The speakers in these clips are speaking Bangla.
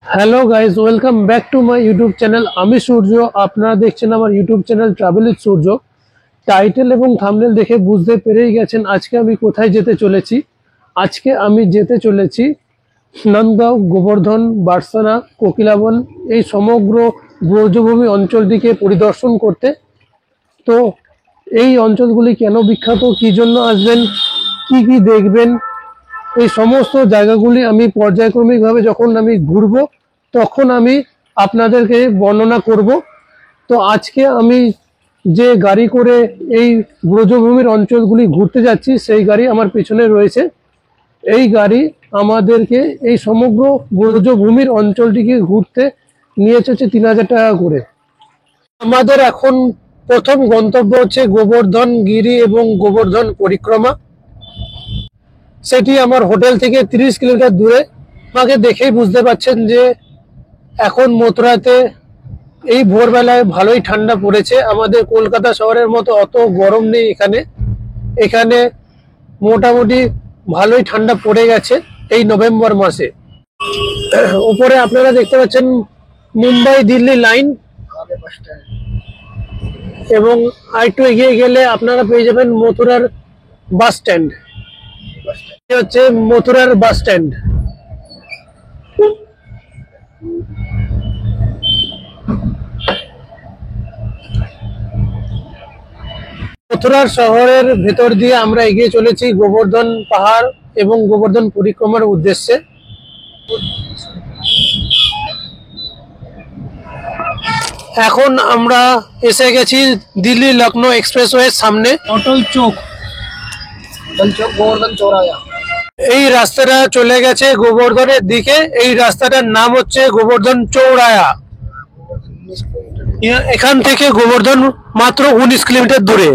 Hello guys, welcome back to my YouTube channel. আমি সূর্য, আপনারা দেখছেন আমার YouTube channel travel with Surya. Title এবং থাম্বনেল দেখে বুঝতে পেরেই গেছেন আজকে আমি কোথায় যেতে চলেছি। আজকে আমি যেতে চলেছি নন্দগাঁও, গোবর্ধন, বার্সানা, কোকিলাবন, এই সমগ্র ব্রজভূমি অঞ্চলটিকে পরিদর্শন করতে। তো এই অঞ্চলগুলি কেন বিখ্যাত, কী জন্য আসবেন, কি কি দেখবেন, এই সমস্ত জায়গাগুলি আমি পর্যায়ক্রমিকভাবে যখন আমি ঘুরব তখন আমি আপনাদেরকে বর্ণনা করব। তো আজকে আমি যে গাড়ি করে এই ব্রজভূমির অঞ্চলগুলি ঘুরতে যাচ্ছি সেই গাড়ি আমার পেছনে রয়েছে। এই গাড়ি আমাদেরকে এই সমগ্র ব্রজভূমির অঞ্চলটিকে ঘুরতে নিয়ে চলেছে 3000 টাকা করে। আমাদের এখন প্রথম গন্তব্য হচ্ছে গোবর্ধন গিরি এবং গোবর্ধন পরিক্রমা। সেটি আমার হোটেল থেকে 30 কিলোমিটার দূরে। আমাকে দেখেই বুঝতে পারছেন যে এখন মথুরাতে এই ভোরবেলায় ভালোই ঠান্ডা পড়েছে। আমাদের কলকাতা শহরের মতো অত গরম নেই এখানে। এখানে মোটামুটি ভালোই ঠান্ডা পড়ে গেছে এই নভেম্বর মাসে। উপরে আপনারা দেখতে পাচ্ছেন মুম্বাই দিল্লি লাইন, এবং আরেকটু এগিয়ে গেলে আপনারা পেয়ে যাবেন মথুরার বাস স্ট্যান্ড। হচ্ছে মথুরার বাস স্ট্যান্ড। মথুরার শহরের ভেতর দিয়ে আমরা এগিয়ে চলেছি গোবর্ধন পাহাড় এবং গোবর্ধন পরিক্রমার উদ্দেশ্যে। এখন আমরা এসে গেছি দিল্লি লখনৌ এক্সপ্রেসওয়ের সামনে, অটল চৌক, গোবর্ধন চৌরায়া। এই রাস্তাটা চলে গেছে গোবর্ধনের দিকে। এই রাস্তাটার নাম হচ্ছে গোবর্ধন চৌরায়া। এখান থেকে গোবর্ধন মাত্র 19 কিলোমিটার দূরে।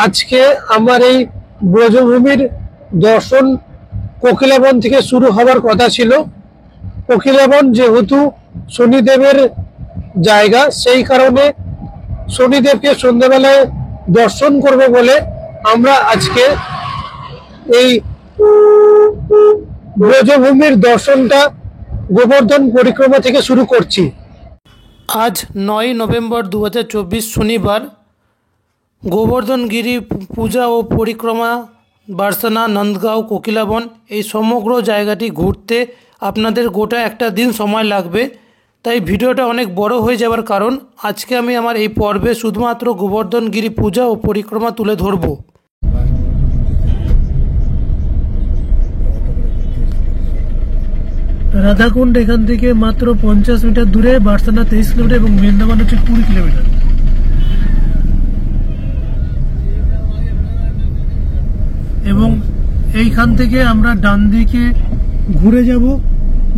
আজকে আমার এই ব্রজভূমির দর্শন কোকিলাবন থেকে শুরু হওয়ার কথা ছিল। কোকিলাবন যেহেতু শনিদেবের জায়গা, সেই কারণে শনিদেবকে সন্ধ্যাবেলায় দর্শন করব বলে আমরা আজকে এই ব্রজভূমির দর্শনটা গোবর্ধন পরিক্রমা থেকে শুরু করছি। আজ 9 নভেম্বর 2024 শনিবার। গোবর্ধন গিরি পূজা ও পরিক্রমা, বার্সানা, নন্দগাঁও, কোকিলাবন, এই সমগ্র জায়গাটি ঘুরতে আপনাদের গোটা একটা দিন সময় লাগবে। তাই ভিডিওটা অনেক বড় হয়ে যাওয়ার কারণ আজকে আমি আমার এই পর্বে শুধুমাত্র গোবর্ধন গিরি পূজা ও পরিক্রমা তুলে ধরব। রাধাকুণ্ড এখান থেকে মাত্র 50 মিটার দূরে, বার্সানা 23 কিলোমিটার এবং বৃন্দাবন হচ্ছে 20 কিলোমিটার। এবং এইখান থেকে আমরা ডান দিকে ঘুরে যাব,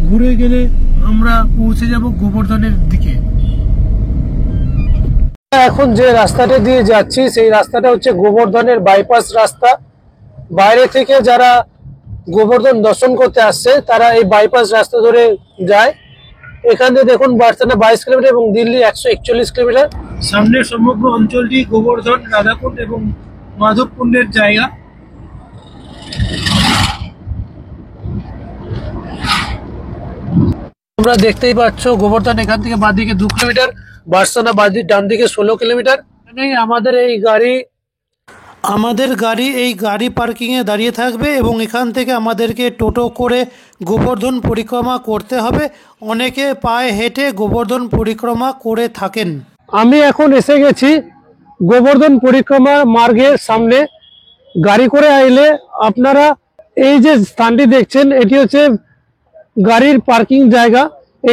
ঘুরে গেলে আমরা পৌঁছে যাব গোবর্ধনের দিকে। এখন যে রাস্তাটা দিয়ে যাচ্ছি সেই রাস্তাটা হচ্ছে গোবর্ধনের বাইপাস রাস্তা। বাইরে থেকে যারা গোবর্ধন দর্শন করতে আসছে তারা এই বাইপাস রাস্তা ধরে যায়। এখানে দেখুন বার্সানা 22 কিলোমিটার এবং দিল্লি 141 কিলোমিটার। সামনের সমগ্র অঞ্চলটি গোবর্ধন, রাধাকুণ্ড এবং মাধবকুণ্ডের জায়গা। তোমরা দেখতেই পাচ্ছ গোবর্ধন এখান থেকে বাঁদিকে 2 কিলোমিটার, বার্সানা ডান দিকে 16 কিলোমিটার। আমাদের গাড়ি এই গাড়ি পার্কিংয়ে দাঁড়িয়ে থাকবে এবং এখান থেকে আমাদেরকে টোটো করে গোবর্ধন পরিক্রমা করতে হবে। অনেকে পায়ে হেঁটে গোবর্ধন পরিক্রমা করে থাকেন। আমি এখন এসে গেছি গোবর্ধন পরিক্রমা মার্গের সামনে। গাড়ি করে আইলে আপনারা এই যে স্থানটি দেখছেন এটি হচ্ছে গাড়ির পার্কিং জায়গা।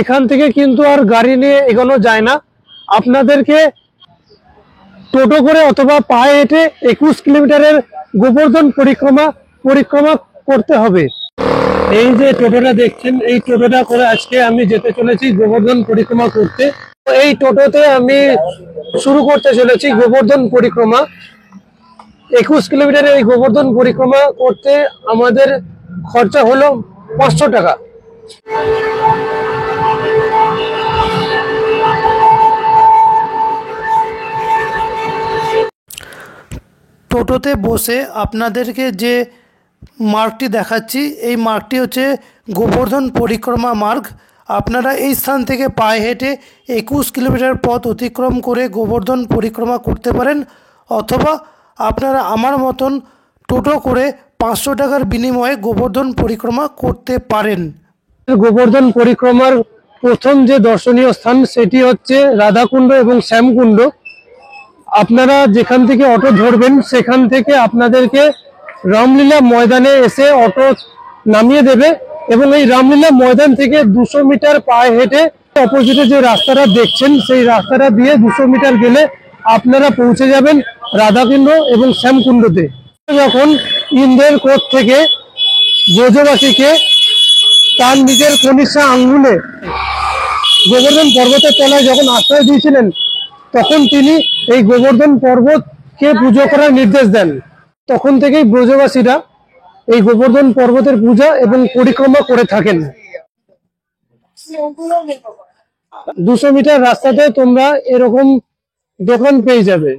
এখান থেকে কিন্তু আর গাড়ি নিয়ে এগোনো যায় না, আপনাদেরকে টোটো করে অথবা পায়ে হেঁটে 21 কিলোমিটারের গোবর্ধন পরিক্রমা করতে হবে। এই যে টোটোটা দেখছেন, এই টোটোটা করে আজকে আমি যেতে চলেছি গোবর্ধন পরিক্রমা করতে। এই টোটোতে আমি শুরু করতে চলেছি গোবর্ধন পরিক্রমা। 21 কিলোমিটারের এই গোবর্ধন পরিক্রমা করতে আমাদের খরচা হলো 500 টাকা। টোটোতে বসে আপনাদেরকে যে মার্গটি দেখাচ্ছি, এই মার্গটি হচ্ছে গোবর্ধন পরিক্রমা মার্গ। আপনারা এই স্থান থেকে পায়ে হেঁটে 21 কিলোমিটার পথ অতিক্রম করে গোবর্ধন পরিক্রমা করতে পারেন, অথবা আপনারা আমার মতন টোটো করে 500 টাকার বিনিময়ে গোবর্ধন পরিক্রমা করতে পারেন। গোবর্ধন পরিক্রমার প্রথম যে দর্শনীয় স্থান সেটি হচ্ছে রাধাকুণ্ড এবং শ্যামকুণ্ড। আপনারা যেখান থেকে অটো ধরবেন সেখান থেকে আপনাদেরকে রামলীলা ময়দানে এসে অটো নামিয়ে দেবে এবং এই রামলীলা ময়দান থেকে 200 মিটার পায়ে হেঁটে অপোজিটে যে রাস্তাটা দেখছেন সেই রাস্তাটা দিয়ে 200 মিটার গেলে আপনারা পৌঁছে যাবেন রাধাকুণ্ড এবং শ্যামকুণ্ডতে। যখন ইন্দ্রের কোট থেকে ব্রজবাসীকে তার নিজের কনিষ্ঠা আঙ্গুলে গোবর্ধন পর্বতের তলায় যখন আশ্রয় দিয়েছিলেন, তখন তিনি এই গোবর্ধন পর্বতকে পুজো করার নির্দেশ দেন। তখন থেকেই ব্রজবাসীরা এই গোবর্ধন পর্বতের পূজা এবং পরিক্রমা করে থাকেন। 200 মিটার রাস্তাতে তোমরা এরকম দোকান পেয়ে যাবে।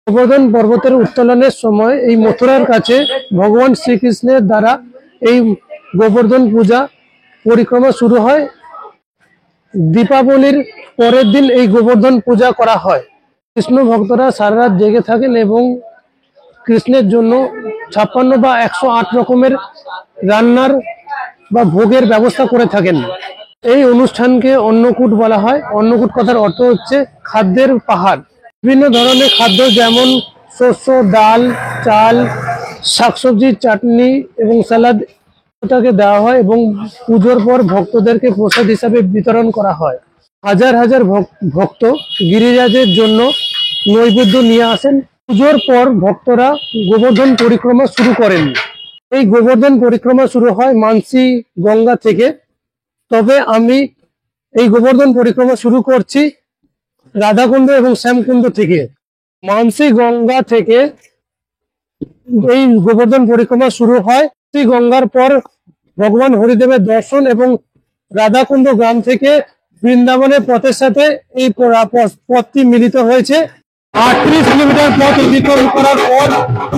গোবর্ধন পর্বতের উত্তোলনের সময় এই মথুরার কাছে ভগবান শ্রীকৃষ্ণের দ্বারা এই গোবর্ধন পূজা পরিক্রমা শুরু হয়। দীপাবলির পরের দিন এই গোবর্ধন পূজা করা হয়। কৃষ্ণ ভক্তরা সারা রাত জেগে থাকেন এবং কৃষ্ণের জন্য 56 বা 108 রকমের রান্নার বা ভোগের ব্যবস্থা করে থাকেন। এই অনুষ্ঠানকে অন্নকূট বলা হয়। অন্নকূট কথার অর্থ হচ্ছে খাদ্যের পাহাড়। বিভিন্ন ধরনের খাদ্য যেমন শস্য, ডাল, চাল, শাকসবজি, চাটনি এবং স্যালাদ তাকে দেওয়া হয় এবং পুজোর পর ভক্তদেরকে প্রসাদ হিসাবে বিতরণ করা হয়। হাজার হাজার ভক্ত গিরিরাজের জন্য নৈবেদ্য নিয়ে আসেন। পুজোর পর ভক্তরা গোবর্ধন পরিক্রমা শুরু করেন। এই গোবর্ধন পরিক্রমা শুরু হয় মানসী গঙ্গা থেকে। তবে আমি এই গোবর্ধন পরিক্রমা শুরু করছি রাধাকুণ্ড এবং শ্যামকুণ্ড থেকে। মানসী গঙ্গা থেকে এই গোবর্ধন পরিক্রমা শুরু হয়। শ্রী গঙ্গার পর ভগবান হরিদেবের দর্শন এবং রাধাকুণ্ড গ্রাম থেকে বৃন্দাবনের পথের সাথে এই পথটি মিলিত হয়েছে। 38 কিলোমিটার পথ অতিক্রম করার পর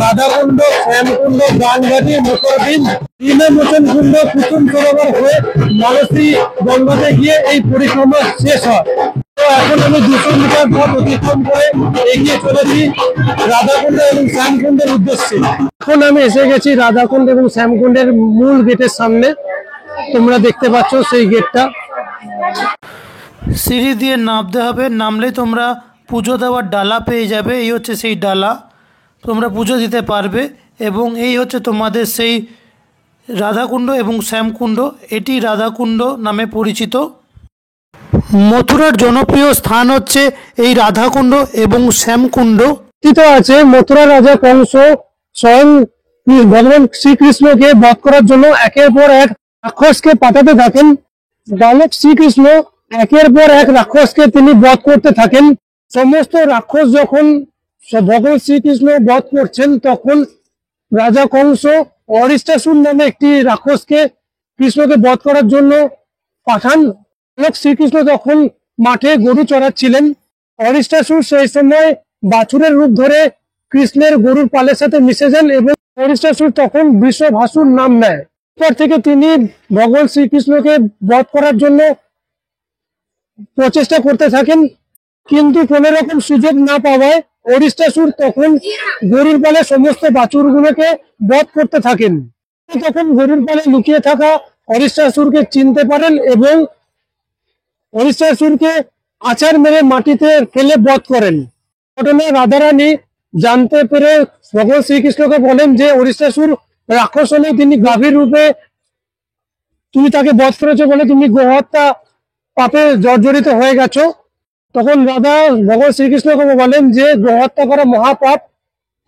রাধাকুণ্ড, শ্যামকুণ্ড, গানঘাটি, মকরবিন্দ, দীনমোচন কুণ্ড, কুসুম সরোবর হয়ে মানসী গঙ্গাতে গিয়ে এই পরিক্রমা শেষ হয়। তো এখন আমি 200 মিটার পথ অতিক্রম করে এগিয়ে চলেছি রাধাকুণ্ড এবং শ্যামকুণ্ডের উদ্দেশ্যে। এখন আমি এসে গেছি রাধাকুণ্ড এবং শ্যামকুণ্ডের মূল গেটের সামনে। তোমরা দেখতে পাচ্ছ সেই গেটটা। সিঁড়ি দিয়ে নামতে হবে, নামলে তোমরা পুজো দেওয়ার ডালা পেয়ে যাবে। এই হচ্ছে সেই ডালা, তোমরা পুজো দিতে পারবে। এবং এই হচ্ছে তোমাদের সেই রাধাকুণ্ড এবং শ্যামকুণ্ড। এটি রাধাকুণ্ড নামে পরিচিত। মথুরার জনপ্রিয় স্থান হচ্ছে এই রাধাকুণ্ড এবং শ্যামকুণ্ড। আছে মথুরা রাজা কংস স্বয়ং ভগবান শ্রীকৃষ্ণকে বধ করার জন্য একের পর এক রাক্ষসকে পাঠাতে থাকেন। বালক শ্রীকৃষ্ণ একের পর এক রাক্ষসকে তিনি বধ করতে থাকেন। সমস্ত রাক্ষস যখন ভগবান শ্রীকৃষ্ণ বধ করছেন, তখন রাজা কংস অরিষ্টাসুর নামে একটি রাক্ষসকে কৃষ্ণকে বধ করার জন্য পাঠান। বালক শ্রীকৃষ্ণ তখন মাঠে গরু চড়াচ্ছিলেন। অরিষ্টাসুর সেই সময় বাছুরের রূপ ধরে কৃষ্ণের গরুর পালের সাথে মিশে যান এবং অরিষ্টাসুর তখন বৃষভাসুর নাম নেয়। এরপর থেকে তিনি ভগবান শ্রীকৃষ্ণকে বধ করার জন্য প্রচেষ্টা করতে থাকেন, কিন্তু কোন রকম সুযোগ না পাওয়ায় অরিষ্টাসুর তখন গরুর পালে সমস্ত বাছুরগুলোকে বধ করতে থাকেন। তখন গরুর পালে লুকিয়ে থাকা অরিষ্টাসুরকে চিনতে পারেন এবং অরিষ্টাসুরকে আছাড় মেরে মাটিতে ফেলে বধ করেন। ঘটনায় রাধারানী জানতে পেরে ভগবান শ্রীকৃষ্ণকে বলেন যে অরিষ্টাসুর রাক্ষস হলে তিনি গাভীর রূপে তুমি তাকে বধ করেছো বলে তুমি গোহত্যা পাপে জর্জরিত হয়ে গেছো। তখন রাধা ভগবান শ্রীকৃষ্ণকে বলেন যে গোহত্যা করা মহাপাপ।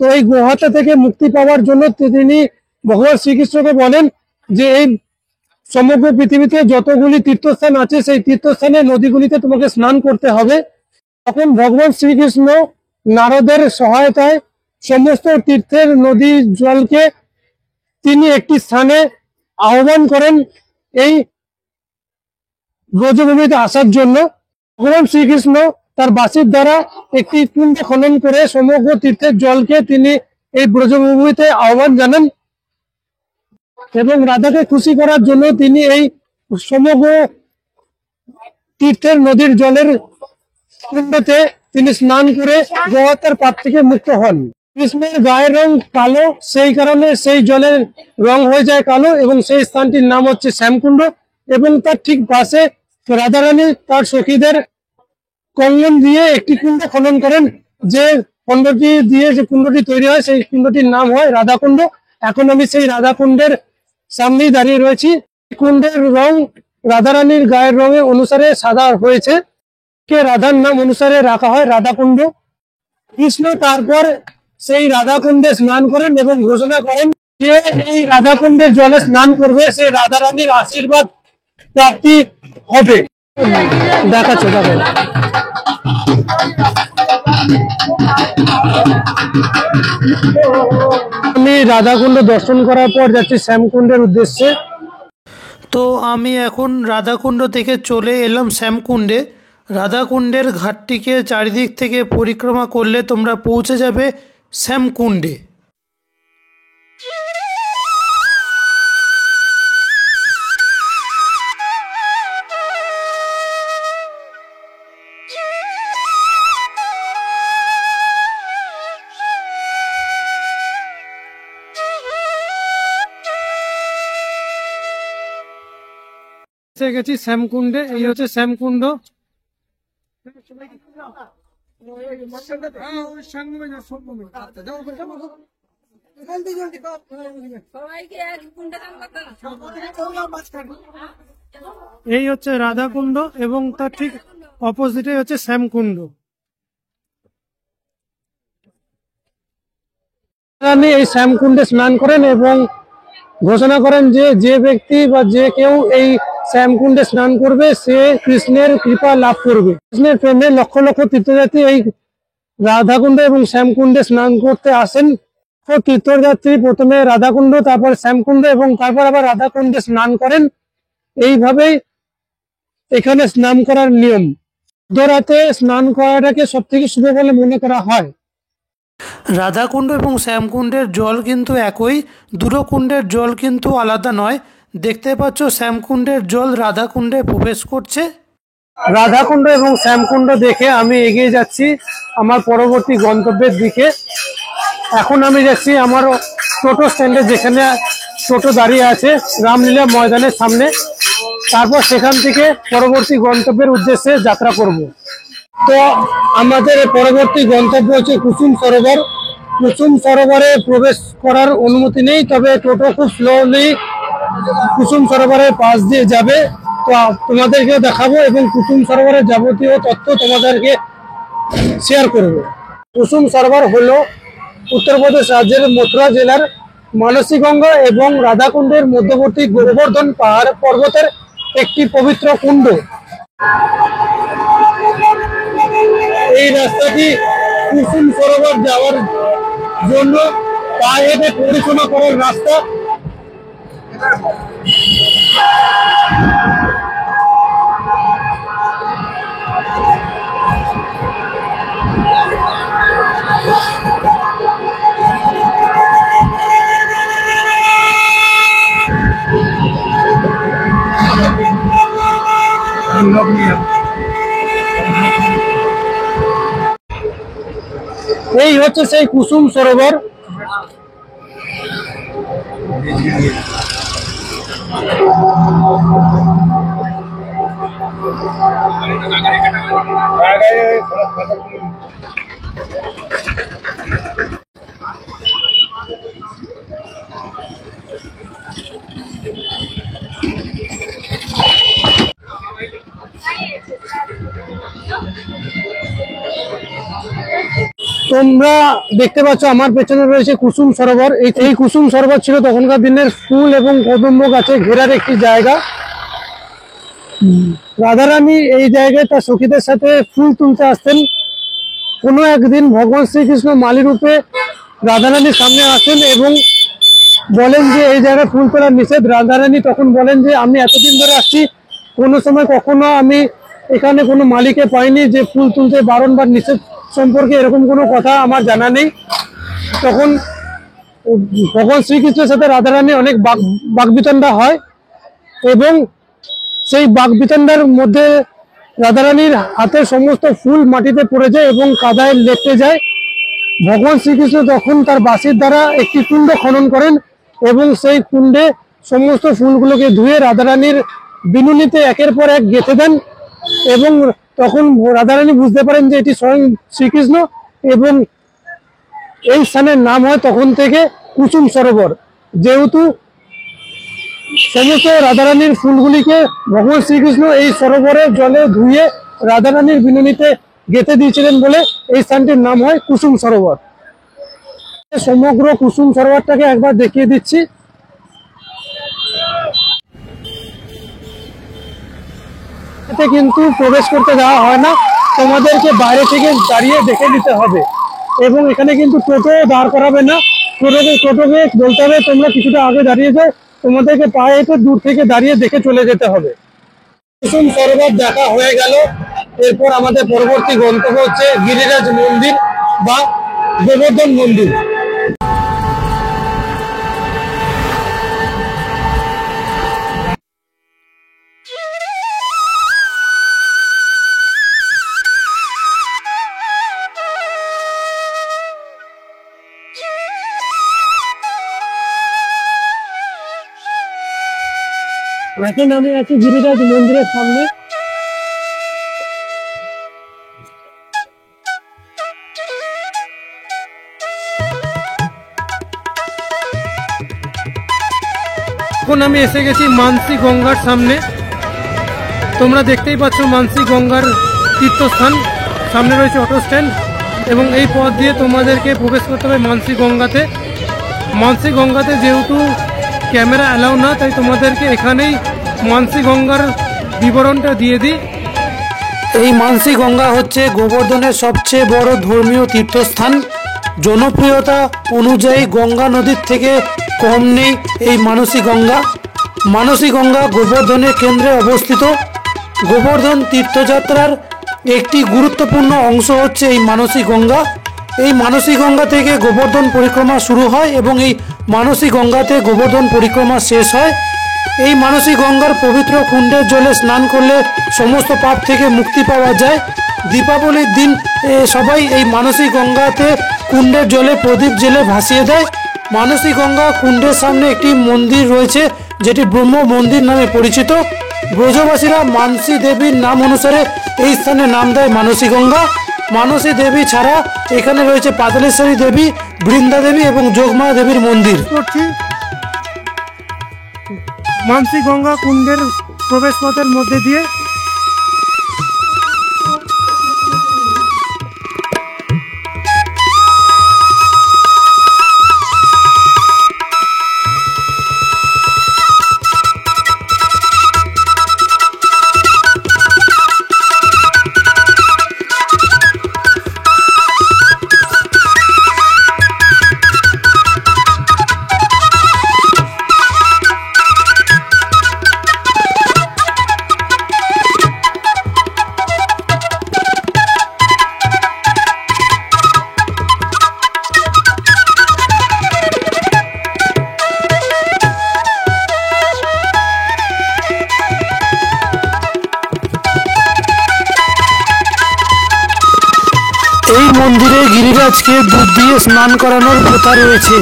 তো এই গোহত্যা থেকে মুক্তি পাওয়ার জন্য তিনি ভগবান শ্রীকৃষ্ণকে বলেন যে এই সমগ্র পৃথিবীতে যতগুলি তীর্থস্থান আছে সেই তীর্থস্থানে নদীগুলিতে তোমাকে স্নান করতে হবে। তখন ভগবান শ্রীকৃষ্ণ নারদের সহায়তায় সমস্ত তীর্থের নদীর জলকে তিনি একটি স্থানে আহ্বান করেন এই ব্রজভূমিতে আসার জন্য। ভগবান শ্রীকৃষ্ণ তার বাঁশির দ্বারা একটি কুণ্ড খনন করে সমগ্র তীর্থের জলকে তিনি এই ব্রজভূমিতে আহ্বান জানান এবং রাধাকে খুশি করার জন্য তিনি এই সমগ্র তীর্থের নদীর জলের কুণ্ডতে তিনি স্নান করে গোহত্যার পাপ থেকে মুক্ত হন। কৃষ্ণের গায়ের রং কালো, সেই কারণে সেই জলের রং হয়ে যায় কালো এবং সেই স্থানটির নাম হচ্ছে শ্যামকুণ্ড। এবং তার ঠিক পাশে রাধারানী তার সখীদের কঙ্গন দিয়ে একটি কুণ্ড খনন করেন, যে কুণ্ডটি দিয়ে যে কুণ্ডটি তৈরি হয় সেই কুণ্ডটির নাম হয় রাধাকুণ্ড। এখন আমি সেই রাধাকুণ্ডের সামনেই দাঁড়িয়ে রয়েছি। কুণ্ডের রং রাধারানীর গায়ের রঙের অনুসারে সাদা হয়েছে, কে রাধার নাম অনুসারে রাখা হয় রাধাকুণ্ড। কৃষ্ণ তারপর সেই রাধাকুণ্ডে স্নান করেন এবং ঘোষণা করেন যে এই রাধাকুণ্ডের জলে স্নান করবে সে রাধারানীর আশীর্বাদ প্রাপ্তি হবে। দেখাচ্ছে দেখো, আমি রাধাকুণ্ড দর্শন করার পর যাচ্ছি শ্যামকুণ্ডের উদ্দেশ্যে। তো আমি এখন রাধাকুণ্ড থেকে চলে এলাম শ্যামকুণ্ডে। রাধাকুণ্ডের ঘাটটিকে চারিদিক থেকে পরিক্রমা করলে তোমরা পৌঁছে যাবে শ্যামকুণ্ডে। এসে গেছি শ্যামকুণ্ডে, এই হচ্ছে শ্যামকুণ্ড। এই হচ্ছে রাধাকুণ্ড এবং তার ঠিক অপোজিটে হচ্ছে শ্যামকুণ্ড। এই শ্যামকুণ্ডে স্নান করেন এবং ঘোষণা করেন যে যে ব্যক্তি বা যে কেউ এই শ্যামকুণ্ডে স্নান করবে সে কৃষ্ণের কৃপা লাভ করবে। কৃষ্ণের প্রেমে লক্ষ লক্ষ তীর্থযাত্রী এই রাধাকুণ্ড এবং শ্যামকুণ্ডে স্নান করতে আসেন। তীর্থযাত্রী প্রথমে রাধাকুণ্ড, তারপর শ্যামকুণ্ড এবং তারপর আবার রাধাকুণ্ডে স্নান করেন। এইভাবেই এখানে স্নান করার নিয়ম। মধ্যরাতে স্নান করাটাকে সব থেকে শুভ বলে মনে করা হয়। রাধাকুণ্ড এবং শ্যামকুণ্ডের জল কিন্তু একই, দুটো কুণ্ডের জল কিন্তু আলাদা নয়। দেখতে পাচ্ছ শ্যামকুণ্ডের জল রাধাকুণ্ডে প্রবেশ করছে। রাধাকুণ্ড এবং শ্যামকুণ্ড দেখে আমি এগিয়ে যাচ্ছি আমার পরবর্তী গন্তব্যের দিকে। এখন আমি যাচ্ছি আমার টোটো স্ট্যান্ডে, যেখানে টোটো দাঁড়িয়ে আছে রামলীলা ময়দানের সামনে। তারপর সেখান থেকে পরবর্তী গন্তব্যের উদ্দেশ্যে যাত্রা করব। তো আমাদের পরবর্তী গন্তব্য হচ্ছে কুসুম সরোবর। কুসুম সরোবরে প্রবেশ করার অনুমতি নেই, তবে টোটো খুব স্লোলি কুসুম সরোবরের পাশ দিয়ে যাবে। তো তোমাদেরকে দেখাবো এবং কুসুম সরোবরের যাবতীয় তথ্য তোমাদেরকে শেয়ার করব। কুসুম সরোবর হলো উত্তরপ্রদেশ রাজ্যের মথুরা জেলার মানসীগঙ্গা এবং রাধাকুণ্ডের মধ্যবর্তী গোবর্ধন পাহাড় পর্বতের একটি পবিত্র কুণ্ড। এই রাস্তাটি কুসুম সরোবর যাওয়ার জন্য পায়ে হেঁটে পরিক্রমা করার রাস্তা। এই হচ্ছে সেই কুসুম সরোবর। তোমরা দেখতে পাচ্ছ আমার পেছনে রয়েছে কুসুম সরোবর। এই কুসুম সরোবর ছিল তখনকার দিনের ফুল এবং কদম্ব গাছে ঘেরার একটি জায়গা। রাধারানী এই জায়গায় তার সখীদের সাথে ফুল তুলতে আসতেন। কোনো একদিন ভগবান শ্রীকৃষ্ণ মালি রূপে রাধারানীর সামনে আসেন এবং বলেন যে এই জায়গায় ফুল তোলা নিষেধ। রাধারানী তখন বলেন যে আমি এতদিন ধরে আসছি, কোনো সময় কখনো আমি এখানে কোনো মালিকে পাইনি যে ফুল তুলতে বারণ বা নিষেধ সম্পর্কে এরকম কোনো কথা আমার জানা নেই। তখন ভগবান শ্রীকৃষ্ণের সাথে রাধারানী অনেক বাগবিতণ্ডা হয় এবং সেই বাগবিতণ্ডার মধ্যে রাধারানীর হাতের সমস্ত ফুল মাটিতে পড়ে যায় এবং কাদায় লেপটে যায়। ভগবান শ্রীকৃষ্ণ তখন তার বাঁশির দ্বারা একটি কুণ্ড খনন করেন এবং সেই কুণ্ডে সমস্ত ফুলগুলোকে ধুয়ে রাধারানীর বিনুনিতে একের পর এক গেঁথে দেন এবং তখন রাধারানী বুঝতে পারেন যে এটি স্বয়ং শ্রীকৃষ্ণ এবং এই স্থানের নাম হয় তখন থেকে কুসুম সরোবর। যেহেতু সমস্ত রাধারানীর ফুলগুলিকে ভগবান শ্রীকৃষ্ণ এই সরোবরের জলে ধুয়ে রাধারানীর বিনুনিতে গেঁথে দিয়েছিলেন বলে এই স্থানটির নাম হয় কুসুম সরোবর। সমগ্র কুসুম সরোবরটাকে একবার দেখিয়ে দিচ্ছি। এতে কিন্তু প্রবেশ করতে দেওয়া হয় না, তোমাদেরকে বাইরে থেকে দাঁড়িয়ে দেখে নিতে হবে এবং এখানে কিন্তু টোটো দাঁড় করাবে না। টোটোকে বলতে হবে তোমরা কিছুটা আগে দাঁড়িয়ে যাও, তোমাদেরকে পায়ে হেঁটে দূর থেকে দাঁড়িয়ে দেখে চলে যেতে হবে। কুসুম সরোবর দেখা হয়ে গেল, এরপর আমাদের পরবর্তী গন্তব্য হচ্ছে গিরিরাজ মন্দির বা গোবর্ধন মন্দির। এখন আমি আছি গিরিরাজ মন্দিরের সামনে। এখন আমি এসে গেছি মানসী গঙ্গার সামনে। তোমরা দেখতেই পাচ্ছ মানসী গঙ্গার তীর্থস্থান, সামনে রয়েছে অটো স্ট্যান্ড এবং এই পথ দিয়ে তোমাদেরকে প্রবেশ করতে হবে মানসী গঙ্গাতে। মানসী গঙ্গাতে যেহেতু ক্যামেরা অ্যালাউ না, তাই তোমাদেরকে এখানেই মানসী গঙ্গার বিবরণটা দিয়ে দিই। এই মানসী গঙ্গা হচ্ছে গোবর্ধনের সবচেয়ে বড় ধর্মীয় তীর্থস্থান। জনপ্রিয়তা অনুযায়ী গঙ্গা নদীর থেকে কম নেই এই মানসী গঙ্গা। মানসী গঙ্গা গোবর্ধনের কেন্দ্রে অবস্থিত। গোবর্ধন তীর্থযাত্রার একটি গুরুত্বপূর্ণ অংশ হচ্ছে এই মানসী গঙ্গা। এই মানসী গঙ্গা থেকে গোবর্ধন পরিক্রমা শুরু হয় এবং এই মানসী গঙ্গাতে গোবর্ধন পরিক্রমা শেষ হয়। এই মানসী গঙ্গার পবিত্র কুণ্ডের জলে স্নান করলে সমস্ত পাপ থেকে মুক্তি পাওয়া যায়। দীপাবলির দিন সবাই এই মানসী গঙ্গাতে কুণ্ডের জলে প্রদীপ জেলে ভাসিয়ে দেয়। মানসী গঙ্গা কুণ্ডের সামনে একটি মন্দির রয়েছে যেটি ব্রহ্ম মন্দির নামে পরিচিত। ব্রজবাসীরা মানসী দেবীর নাম অনুসারে এই স্থানে নাম দেয় মানসী গঙ্গা। মানসী দেবী ছাড়া এখানে রয়েছে পাতালেশ্বরী দেবী, বৃন্দা দেবী এবং যোগমায়া দেবীর মন্দির। মানসী গঙ্গা কুণ্ডের প্রবেশ পথের মধ্যে দিয়ে এই মন্দিরে গিরিরাজকে দুধ দিয়ে স্নান করানোর প্রথা রয়েছে।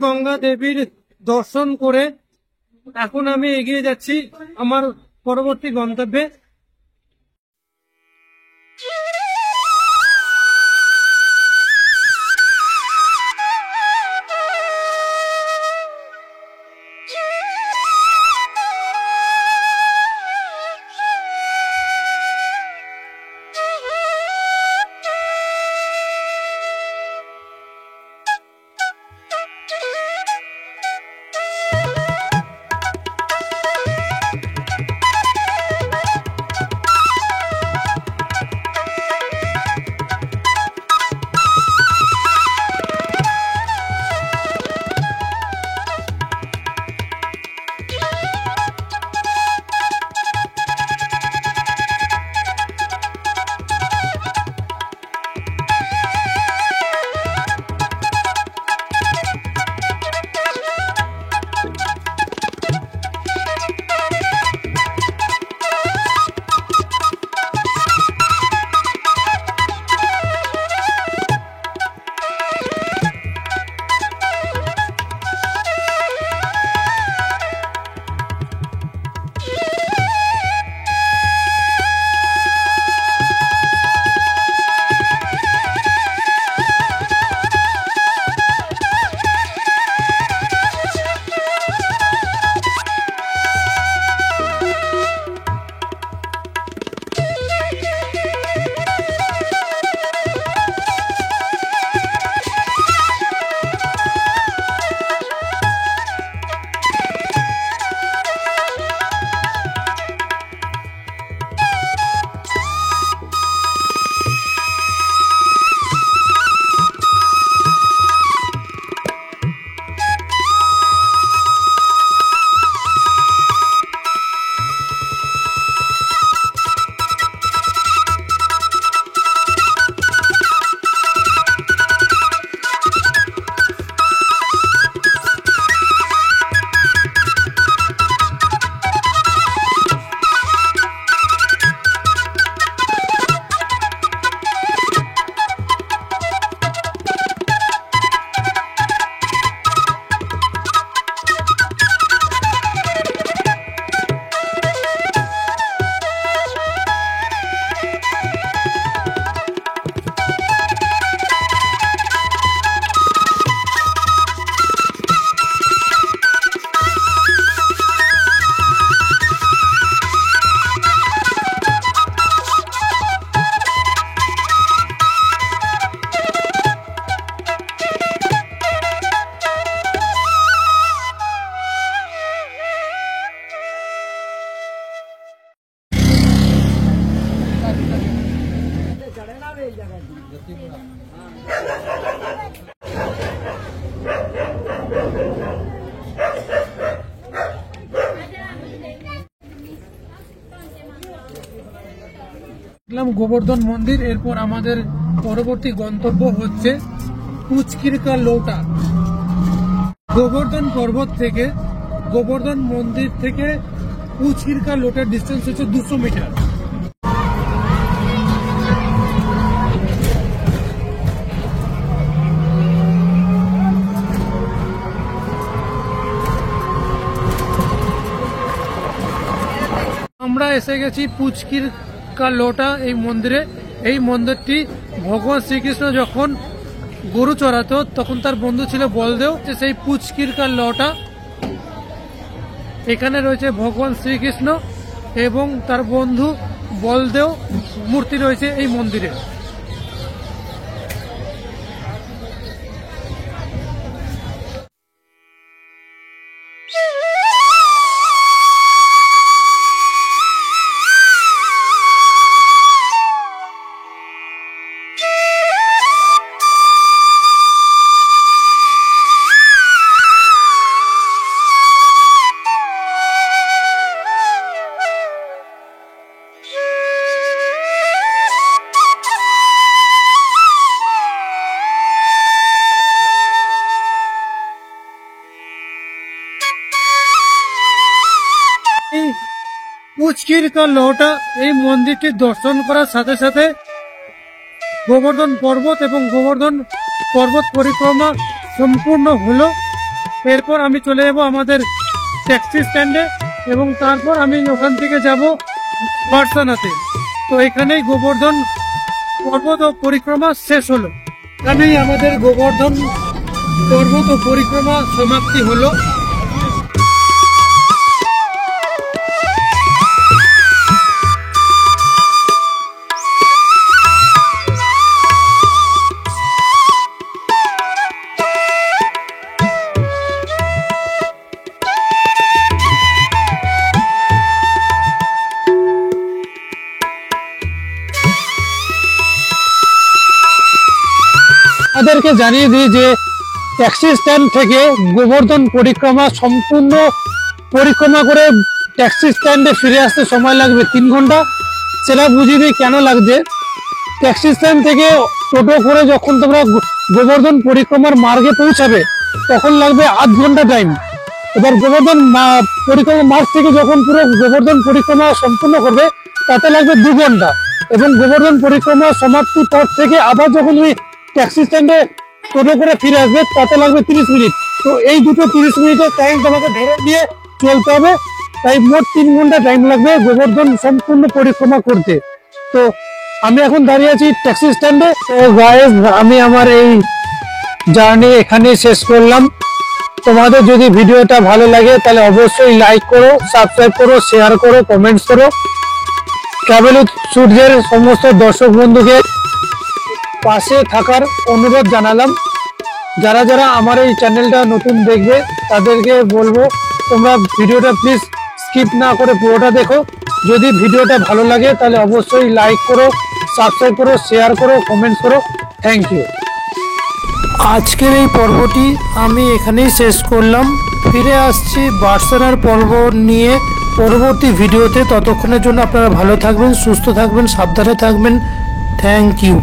গঙ্গা দেবীর দর্শন করে এখন আমি এগিয়ে যাচ্ছি আমার পরবর্তী গন্তব্যে। দেখলাম গোবর্ধন মন্দির। এরপর আমাদের পরবর্তী গন্তব্য হচ্ছে পুচকিরকা লোটা। গোবর্ধন পর্বত থেকে গোবর্ধন মন্দির থেকে পুচকিরকা লোটার ডিস্টেন্স হচ্ছে 200 মিটার। আমরা এসে গেছি পুচকিরকা লোটা এই মন্দিরে। এই মন্দিরটি ভগবান শ্রীকৃষ্ণ যখন গরু চড়াতো তখন তার বন্ধু ছিল বলদেব, সেই পুচকিরকা লোটা। এখানে রয়েছে ভগবান শ্রীকৃষ্ণ এবং তার বন্ধু বলদেব মূর্তি রয়েছে এই মন্দিরে। পুচকিরকা লোটা এই মন্দিরটি দর্শন করার সাথে সাথে গোবর্ধন পর্বত এবং গোবর্ধন পর্বত পরিক্রমা সম্পূর্ণ হলো। এরপর আমি চলে যাব আমাদের ট্যাক্সি স্ট্যান্ডে এবং তারপর আমি ওখান থেকে যাব বার্সানাতে। তো এখানেই গোবর্ধন পর্বত ও পরিক্রমা শেষ হলো। এখানেই আমাদের গোবর্ধন পর্বত ও পরিক্রমা সমাপ্তি হলো। আপনাদেরকে জানিয়ে দিই যে ট্যাক্সি স্ট্যান্ড থেকে গোবর্ধন পরিক্রমা সম্পূর্ণ পরিক্রমা করে ট্যাক্সি স্ট্যান্ডে ফিরে আসতে সময় লাগবে 3 ঘন্টা। সেটা বুঝিয়ে দিই কেন লাগবে। ট্যাক্সি স্ট্যান্ড থেকে টোটো করে যখন তোমরা গোবর্ধন পরিক্রমার মার্গে পৌঁছাবে তখন লাগবে আধ ঘন্টা টাইম। এবার গোবর্ধন পরিক্রমা মার্গ থেকে যখন পুরো গোবর্ধন পরিক্রমা সম্পূর্ণ করবে তাতে লাগবে 2 ঘন্টা। এবং গোবর্ধন পরিক্রমা সমাপ্তির পর থেকে আবার যখন তুমি ট্যাক্সি স্ট্যান্ডে টোটো করে ফিরে আসবে তাতে লাগবে 30 মিনিট। তো এই দুটো 30 মিনিটের টাইম তোমাকে ধরে নিয়ে চলতে হবে। তাই মোট 3 ঘন্টা টাইম লাগবে গোবর্ধন সম্পূর্ণ পরিক্রমা করতে। তো আমি এখন দাঁড়িয়ে আছি ট্যাক্সি স্ট্যান্ডে। তো গাইস, আমি আমার এই জার্নি এখানেই শেষ করলাম। তোমাদের যদি ভিডিওটা ভালো লাগে তাহলে অবশ্যই লাইক করো, সাবস্ক্রাইব করো, শেয়ার করো, কমেন্টস করো। ট্রাভেল উইথ সূর্যের সমস্ত দর্শক বন্ধুকে পাশে থাকার অনুরোধ জানালাম। যারা যারা আমার এই চ্যানেলটা নতুন দেখবে তাদেরকে বলবো তোমরা ভিডিওটা প্লিজ স্কিপ না করে পুরোটা দেখো। যদি ভিডিওটা ভালো লাগে তাহলে অবশ্যই লাইক করো, সাবস্ক্রাইব করো, শেয়ার করো, কমেন্টস করো। Thank you. আজকের এই পর্বটি আমি এখানেই শেষ করলাম। ফিরে আসছি বার্সানার পর্ব নিয়ে পরবর্তী ভিডিওতে। ততক্ষণের জন্য আপনারা ভালো থাকবেন, সুস্থ থাকবেন, সাবধানে থাকবেন। Thank you.